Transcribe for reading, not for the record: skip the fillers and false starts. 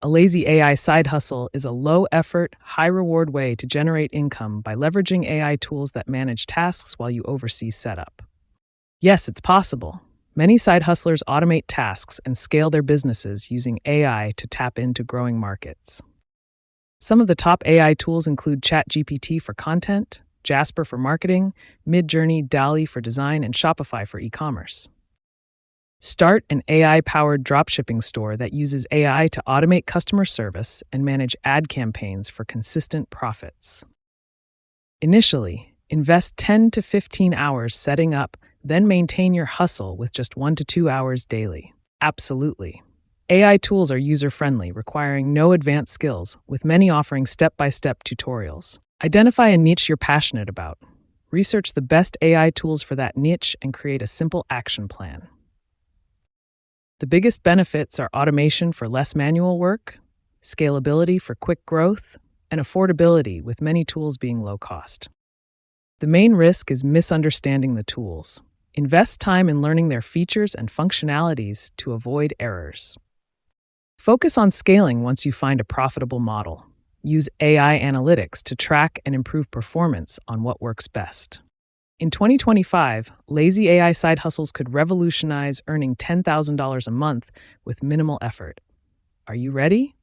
A lazy AI side hustle is a low-effort, high-reward way to generate income by leveraging AI tools that manage tasks while you oversee setup. Yes, it's possible. Many side hustlers automate tasks and scale their businesses using AI to tap into growing markets. Some of the top AI tools include ChatGPT for content, Jasper for marketing, Midjourney, DALL-E for design, and Shopify for e-commerce. Start an AI-powered dropshipping store that uses AI to automate customer service and manage ad campaigns for consistent profits. Initially, invest 10 to 15 hours setting up, then maintain your hustle with just 1 to 2 hours daily. Absolutely. AI tools are user-friendly, requiring no advanced skills, with many offering step-by-step tutorials. Identify a niche you're passionate about. Research the best AI tools for that niche and create a simple action plan. The biggest benefits are automation for less manual work, scalability for quick growth, and affordability, with many tools being low cost. The main risk is misunderstanding the tools. Invest time in learning their features and functionalities to avoid errors. Focus on scaling once you find a profitable model. Use AI analytics to track and improve performance on what works best. In 2025, lazy AI side hustles could revolutionize earning $10,000 a month with minimal effort. Are you ready?